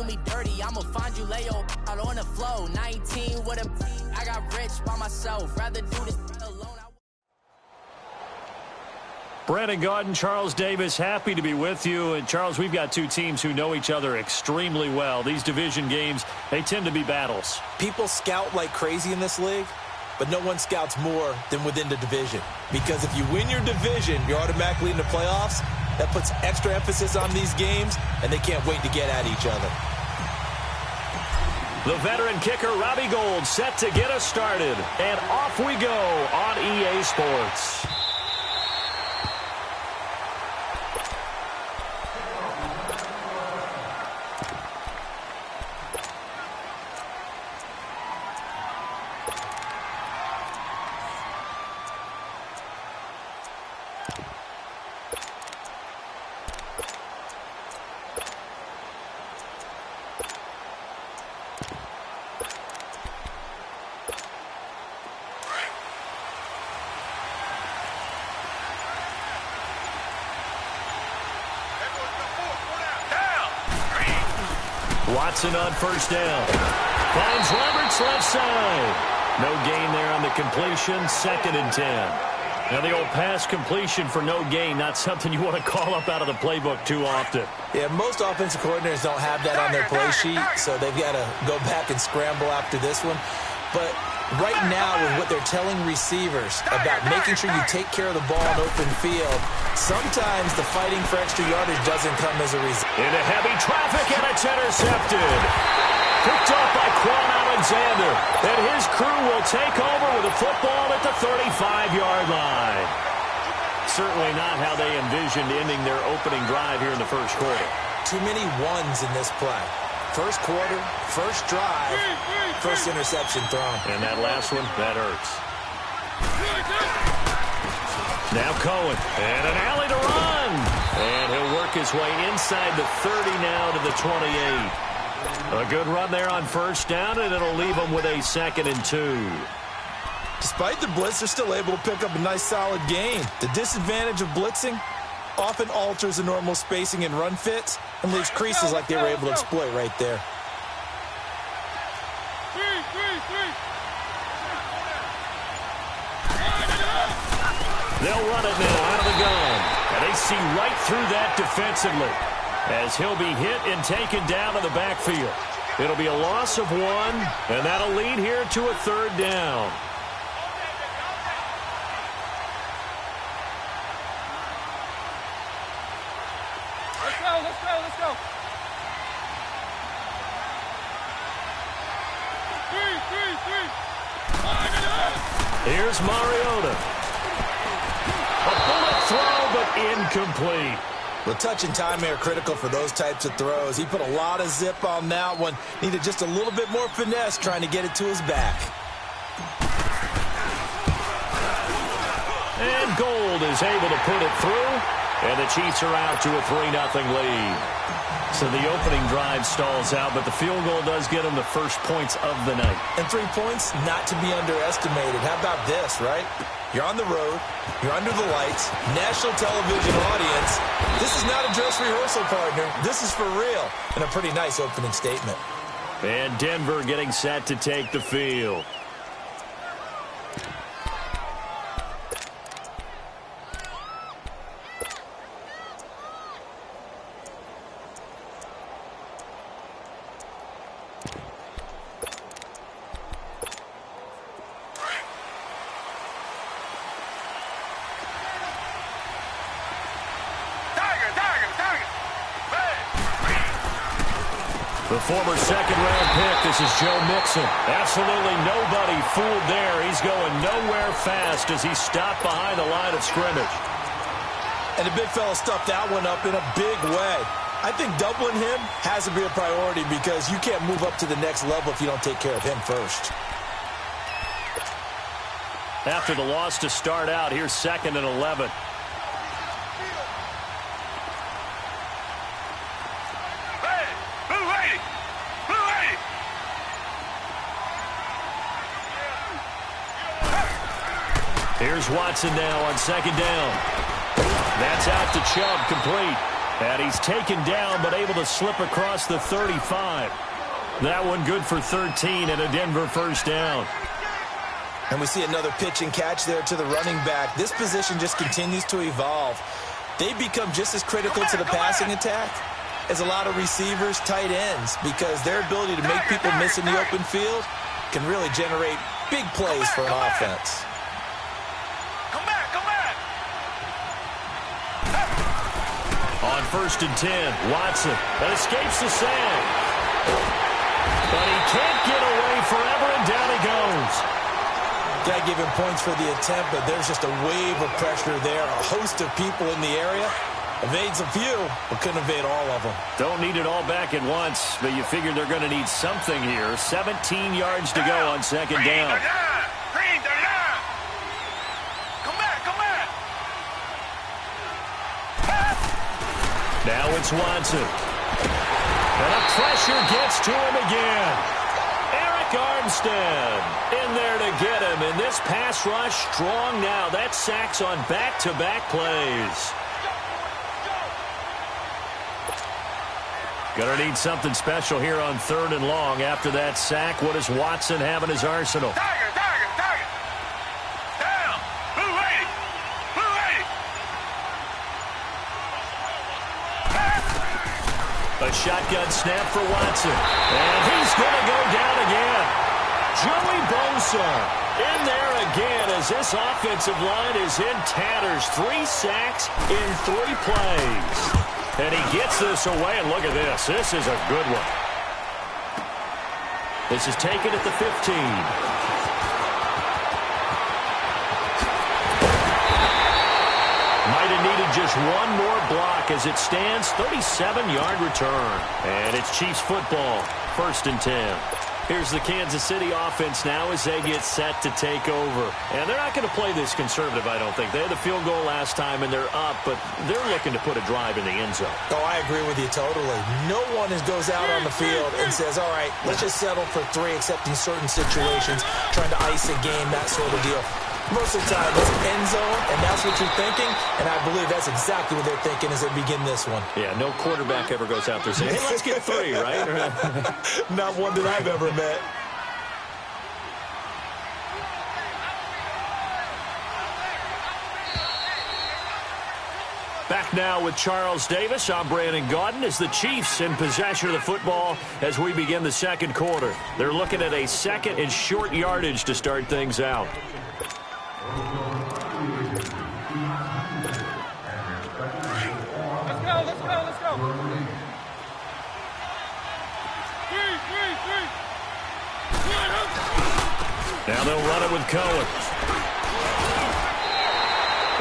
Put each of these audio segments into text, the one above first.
do me dirty, I'ma find you, lay your out on the floor. 19 with a, I got rich by myself. Rather do this alone. Brandon Gaudin, Charles Davis, happy to be with you. And, Charles, we've got two teams who know each other extremely well. These division games, they tend to be battles. People scout like crazy in this league, but no one scouts more than within the division. Because if you win your division, you're automatically in the playoffs. That puts extra emphasis on these games, and they can't wait to get at each other. The veteran kicker, Robbie Gould, set to get us started. And off we go on EA Sports. Watson on first down. Finds Roberts left side. No gain there on the completion. 2nd and 10. Now the old pass completion for no gain, not something you want to call up out of the playbook too often. Yeah, most offensive coordinators don't have that on their play sheet, so they've got to go back and scramble after this one. But right now, with what they're telling receivers about making sure you take care of the ball in open field, sometimes the fighting for extra yardage doesn't come as a result. Into heavy traffic, and it's intercepted. Picked up by Quan Alexander. And his crew will take over with the football at the 35-yard line. Certainly not how they envisioned ending their opening drive here in the first quarter. Too many ones in this play. First quarter, first drive, first interception thrown. And that last one, that hurts. Now Cohen, and an alley to run. And he'll work his way inside the 30 now to the 28. A good run there on first down, and it'll leave him with a 2nd and 2. Despite the blitz, they're still able to pick up a nice solid gain. The disadvantage of blitzing often alters the normal spacing and run fits and leaves creases like they were able to exploit right there. They'll run it now out of the gun. And they see right through that defensively as he'll be hit and taken down in the backfield. It'll be a loss of 1, and that'll lead here to a 3rd down. Let's go. Here's Mariota. A bullet throw, but incomplete. The touch and time are critical for those types of throws. He put a lot of zip on that one. Needed just a little bit more finesse trying to get it to his back. And Gould is able to put it through. And the Chiefs are out to a 3-0 lead. So the opening drive stalls out, but the field goal does get them the first points of the night. And 3 points, not to be underestimated. How about this, right? You're on the road. You're under the lights. National television audience. This is not a dress rehearsal, partner. This is for real. And a pretty nice opening statement. And Denver getting set to take the field. The former second-round pick, this is Joe Mixon. Absolutely nobody fooled there. He's going nowhere fast as he stopped behind the line of scrimmage. And the big fella stuffed that one up in a big way. I think doubling him has to be a priority because you can't move up to the next level if you don't take care of him first. After the loss to start out, here's 2nd and 11. Here's Watson now on 2nd down. That's out to Chubb, complete. And he's taken down but able to slip across the 35. That one good for 13 and a Denver first down. And we see another pitch and catch there to the running back. This position just continues to evolve. They become just as critical to the passing attack as a lot of receivers, tight ends, because their ability to make people miss in the open field can really generate big plays for an offense. Come back. On 1st and 10, Watson escapes the sack. But he can't get away forever, and down he goes. Got to give him points for the attempt, but there's just a wave of pressure there. A host of people in the area. Evades a few, but couldn't evade all of them. Don't need it all back at once, but you figure they're going to need something here. 17 yards to go on 2nd down. Green the line. Come back. Now it's Watson. And the pressure gets to him again. Eric Armstead in there to get him. And this pass rush strong now. That's sacks on back-to-back plays. Gonna need something special here on 3rd and long. After that sack, what does Watson have in his arsenal? Tiger. Down. Blue 80. A shotgun snap for Watson. And he's gonna go down again. Joey Bosa in there again as this offensive line is in tatters. 3 sacks in 3 plays. And he gets this away, and look at this. This is a good one. This is taken at the 15. Might have needed just one more block as it stands. 37-yard return. And it's Chiefs football. 1st and 10. Here's the Kansas City offense now as they get set to take over. And they're not going to play this conservative, I don't think. They had the field goal last time, and they're up, but they're looking to put a drive in the end zone. Oh, I agree with you totally. No one goes out on the field and says, all right, let's just settle for 3, except in certain situations, trying to ice a game, that sort of deal. Most of the time, it's end zone, and that's what you're thinking, and I believe that's exactly what they're thinking as they begin this one. Yeah, no quarterback ever goes out there saying, hey, let's get 3, right? Not one that I've ever met. Back now with Charles Davis. I'm Brandon Gaudin as the Chiefs in possession of the football as we begin the 2nd quarter. They're looking at a 2nd and short yardage to start things out. Let's go. 3. Now they'll run it with Cohen.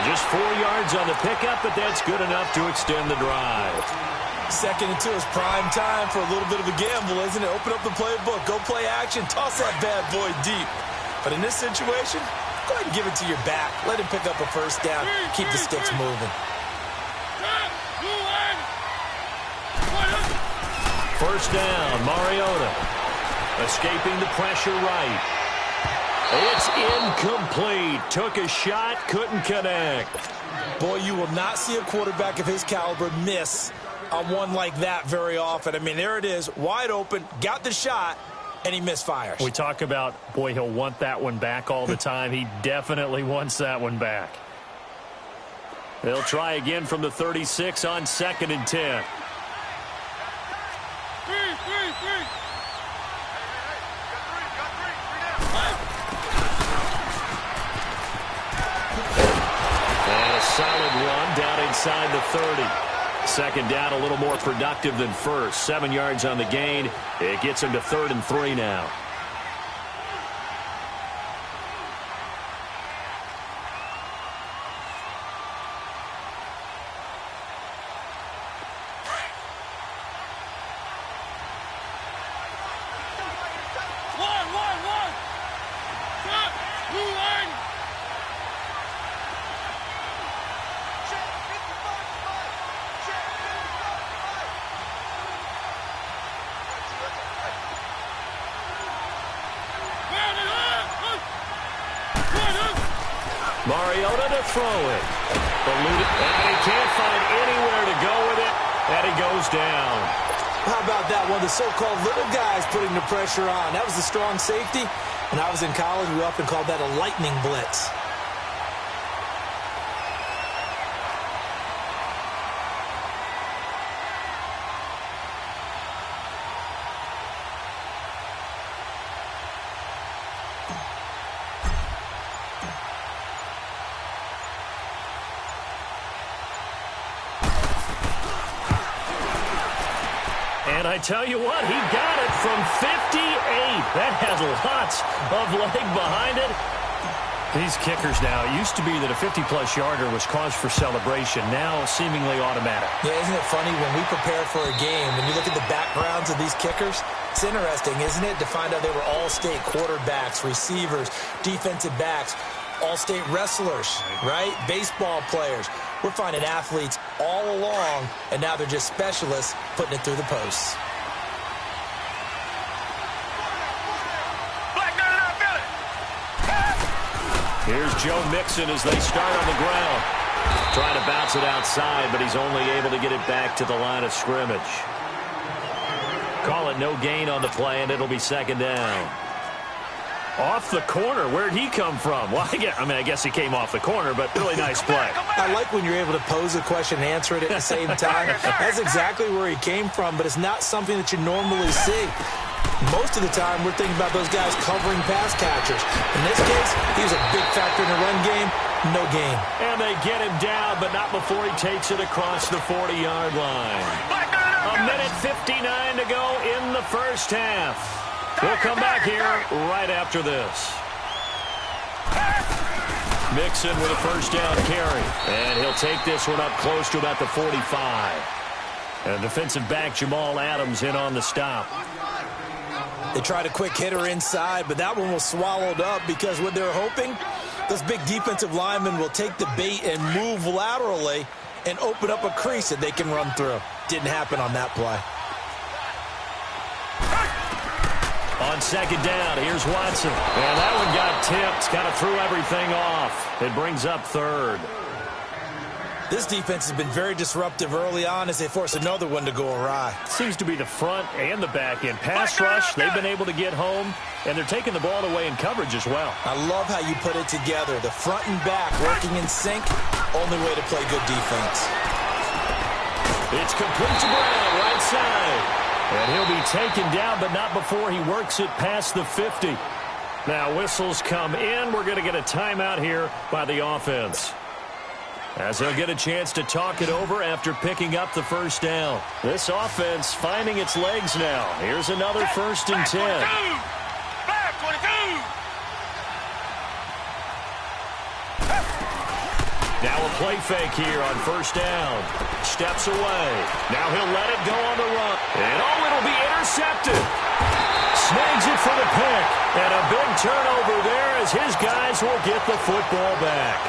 Just 4 yards on the pickup, but that's good enough to extend the drive. 2nd and 2 is prime time for a little bit of a gamble, isn't it? Open up the playbook, go play action, toss that bad boy deep. But in this situation, go ahead and give it to your back. Let him pick up a 1st down. Keep the sticks moving. 1st down, Mariota. Escaping the pressure right. It's incomplete. Took a shot, couldn't connect. Boy, you will not see a quarterback of his caliber miss on one like that very often. I mean, there it is, wide open, got the shot, and he misfires. We talk about, boy, he'll want that one back all the time. He definitely wants that one back. They'll try again from the 36 on 2nd and 10. And a solid run down inside the 30. 2nd down, a little more productive than 1st. 7 yards on the gain. It gets him to 3rd and 3 now. Mariota to throw it. And he can't find anywhere to go with it. goes down. How about that? One of the so-called little guys putting the pressure on. That was the strong safety. When I was in college, we often called that a lightning blitz. And I tell you what, he got it from 58. That has lots of leg behind it. These kickers now, it used to be that a 50-plus yarder was cause for celebration. Now seemingly automatic. Yeah, isn't it funny when we prepare for a game, when you look at the backgrounds of these kickers, it's interesting, isn't it, to find out they were all-state quarterbacks, receivers, defensive backs, all-state wrestlers, right? Baseball players. We're finding athletes all along, and now they're just specialists putting it through the posts. Here's Joe Mixon as they start on the ground. Trying to bounce it outside, but he's only able to get it back to the line of scrimmage. Call it no gain on the play, and it'll be second down. Off the corner. Where'd he come from? Well, I guess he came off the corner, but really nice play. I like when you're able to pose a question and answer it at the same time. That's exactly where he came from, but it's not something that you normally see. Most of the time, we're thinking about those guys covering pass catchers. In this case, he was a big factor in the run game. No gain. And they get him down, but not before he takes it across the 40-yard line. A minute 59 to go in the first half. We'll come back here right after this. Mixon with a first down carry. And he'll take this one up close to about the 45. And defensive back Jamal Adams in on the stop. They tried a quick hitter inside, but that one was swallowed up because what they're hoping, those big defensive linemen will take the bait and move laterally and open up a crease that they can run through. Didn't happen on that play. On second down, here's Watson. And that one got tipped, kind of threw everything off. It brings up third. This defense has been very disruptive early on as they force another one to go awry. Seems to be the front and the back end. Pass rush, they've been able to get home, and they're taking the ball away in coverage as well. I love how you put it together. The front and back working in sync, only way to play good defense. It's complete to Brown, right side. And he'll be taken down, but not before he works it past the 50. Now whistles come in. We're going to get a timeout here by the offense, as they'll get a chance to talk it over after picking up the first down. This offense finding its legs now. Here's another first and 10. Now a play fake here on first down. Steps away. Now he'll let it go on the run. And it'll be intercepted. Snags it for the pick. And a big turnover there as his guys will get the football back.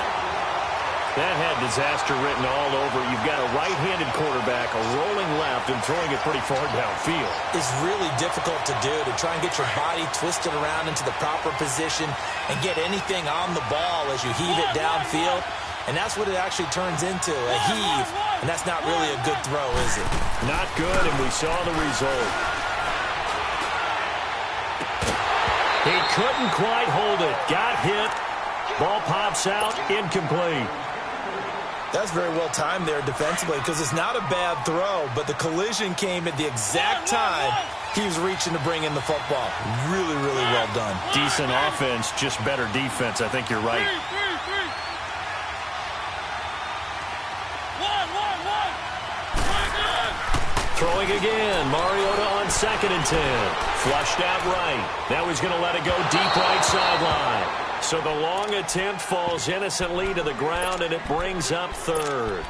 That had disaster written all over. You've got a right-handed quarterback, a rolling left, and throwing it pretty far downfield. It's really difficult to do, to try and get your body twisted around into the proper position and get anything on the ball as you heave it downfield. And that's what it actually turns into, a heave. And that's not really a good throw, is it? Not good, and we saw the result. He couldn't quite hold it. Got hit. Ball pops out, incomplete. That's very well timed there defensively because it's not a bad throw, but the collision came at the exact time he was reaching to bring in the football. Really, really well done. Decent offense, just better defense. I think you're right. Throwing again. Mariota on second and 10. Flushed out right. Now he's going to let it go deep right sideline. So the long attempt falls innocently to the ground, and it brings up third.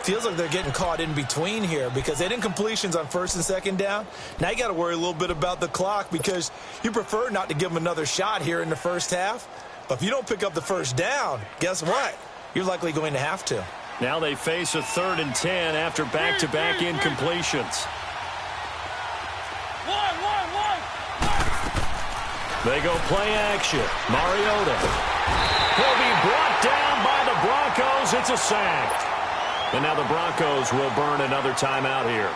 Feels like they're getting caught in between here because they didn't completions on first and second down. Now you got to worry a little bit about the clock because you prefer not to give them another shot here in the first half. But if you don't pick up the first down, guess what? You're likely going to have to. Now they face a 3rd and 10 after back-to-back incompletions. They go play action. Mariota. He'll be brought down by the Broncos. It's a sack. And now the Broncos will burn another timeout here.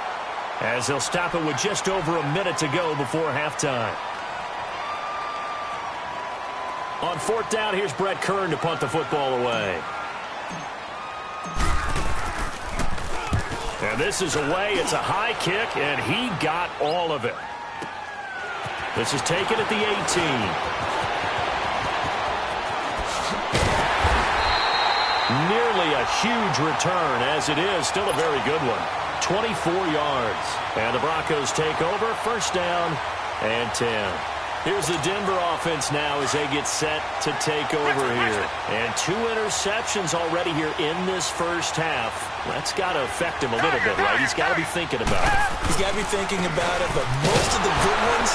as they'll stop it with just over a minute to go before halftime. On fourth down, here's Brett Kern to punt the football away. And this is away. It's a high kick, and he got all of it. This is taken at the 18. Nearly a huge return, as it is still a very good one. 24 yards. And the Broncos take over. First down and 10. Here's the Denver offense now as they get set to take over here. And 2 interceptions already here in this first half. That's got to affect him a little bit, right? He's got to be thinking about it. He's got to be thinking about it, but most of the good ones,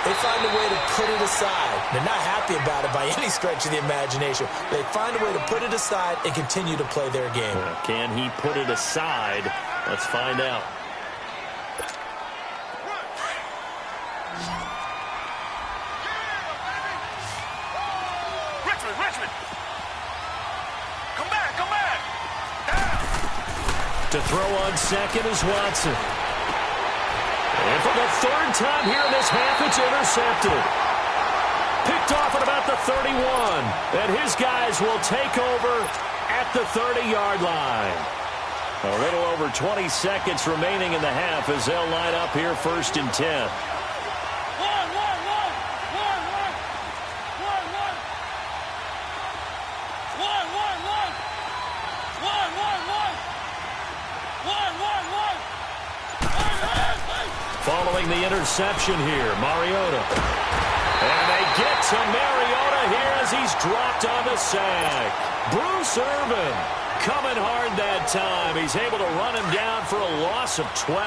they find a way to put it aside. They're not happy about it by any stretch of the imagination. They find a way to put it aside and continue to play their game. Can he put it aside? Let's find out. Richmond. Come back. Down. To throw on second is Watson. And for the third time here in this half, it's intercepted. Picked off at about the 31. And his guys will take over at the 30-yard line. A little over 20 seconds remaining in the half as they'll line up here first and 10. Following the interception here, Mariota. And they get to Mariota here as he's dropped on the sack. Bruce Irvin coming hard that time. He's able to run him down for a loss of 12.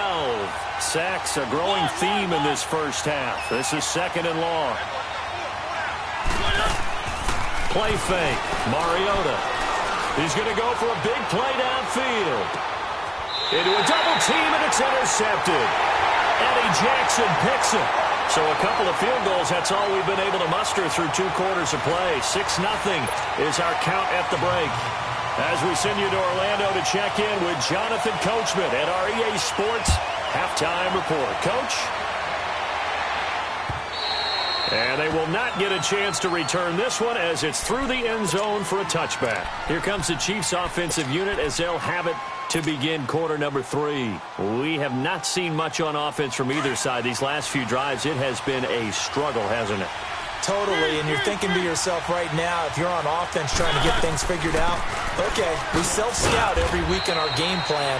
Sacks a growing theme in this first half. This is second and long. Play fake. Mariota. He's going to go for a big play downfield. Into a double team, and it's intercepted. Eddie Jackson picks it. So a couple of field goals, that's all we've been able to muster through 2 quarters of play. 6-0 is our count at the break. As we send you to Orlando to check in with Jonathan Coachman at our EA Sports Halftime Report. Coach? And they will not get a chance to return this one as it's through the end zone for a touchback. Here comes the Chiefs offensive unit as they'll have it to begin quarter number 3. We have not seen much on offense from either side these last few drives. It has been a struggle, hasn't it? Totally, and you're thinking to yourself right now, if you're on offense trying to get things figured out, okay, we self-scout every week in our game plan.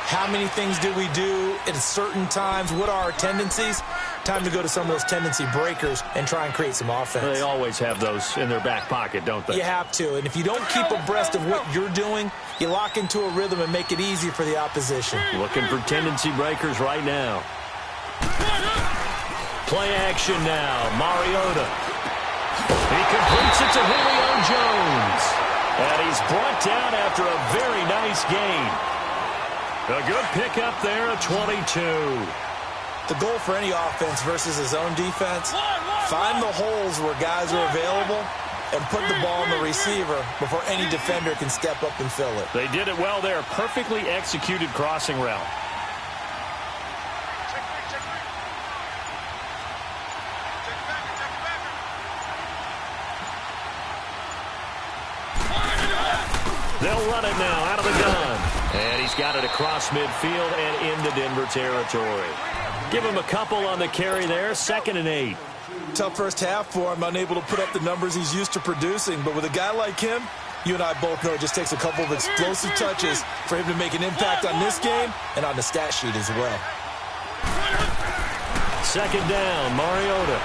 How many things do we do at certain times? What are our tendencies? Time to go to some of those tendency breakers and try and create some offense. They always have those in their back pocket, don't they? You have to, and if you don't keep abreast of what you're doing, you lock into a rhythm and make it easy for the opposition. Looking for tendency breakers right now. Play action now. Mariota. He completes it to Julio Jones. And he's brought down after a very nice gain. A good pickup there at 22. The goal for any offense versus his own defense, find the holes where guys are available and put the ball on the receiver before any defender can step up and fill it. They did it well there. Perfectly executed crossing route. They'll run it now out of the gun. And he's got it across midfield and into Denver territory. Give him a couple on the carry there. 2nd and 8. Tough first half for him, unable to put up the numbers he's used to producing. But with a guy like him, you and I both know it just takes a couple of explosive touches for him to make an impact on this game and on the stat sheet as well. 2nd down, Mariota.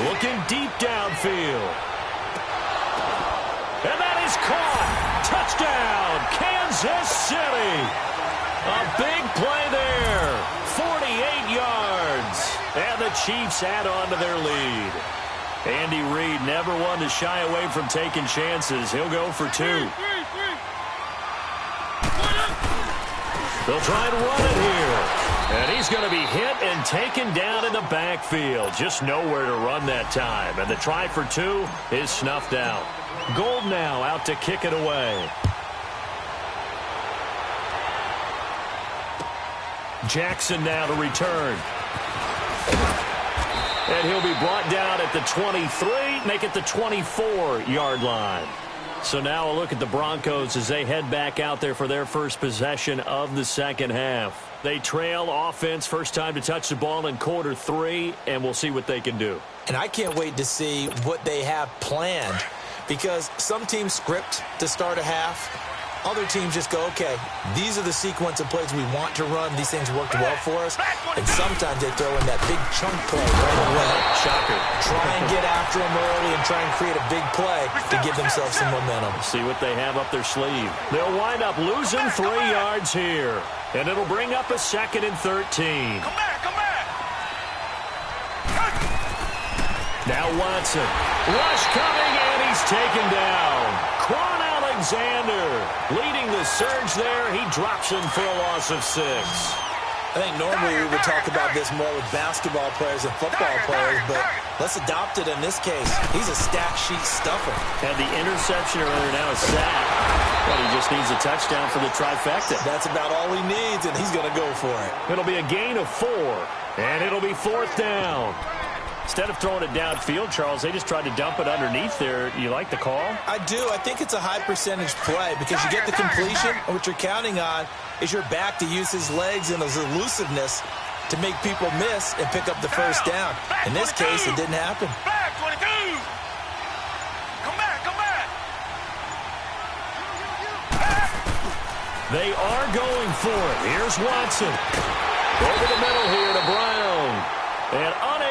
Looking deep downfield. And that is caught. Touchdown, Kansas City. A big play there. 48 yards. And the Chiefs add on to their lead. Andy Reid never one to shy away from taking chances. He'll go for 2. They'll try and run it here. And he's going to be hit and taken down in the backfield. Just nowhere to run that time. And the try for 2 is snuffed out. Gold now out to kick it away. Jackson now to return. And he'll be brought down at the 23, make it the 24-yard line. So now a look at the Broncos as they head back out there for their first possession of the second half. They trail offense, first time to touch the ball in quarter 3, and we'll see what they can do. And I can't wait to see what they have planned, because some teams script to start a half. Other teams just go, okay, these are the sequence of plays we want to run. These things worked well for us. And sometimes they throw in that big chunk play right away. Shocker. Try and get after them early and try and create a big play to give themselves some momentum. See what they have up their sleeve. They'll wind up losing 3 yards here. And it'll bring up a 2nd and 13. Come back, come back. Now Watson. Rush coming, and he's taken down. Quan Alexander leading the surge there. He drops him for a loss of 6. I think normally we would talk about this more with basketball players and football players, but let's adopt it in this case. He's a stat sheet stuffer. And the interception earlier, now is sack. But he just needs a touchdown for the trifecta. That's about all he needs, and he's going to go for it. It'll be a gain of 4, and it'll be 4th down. Instead of throwing it downfield, Charles, they just tried to dump it underneath there. You like the call? I do. I think it's a high-percentage play because you get the completion, and what you're counting on is your back to use his legs and his elusiveness to make people miss and pick up the first down. In this case, it didn't happen. Back 22. Come back, come back. They are going for it. Here's Watson. Over the middle here to Brown. And unable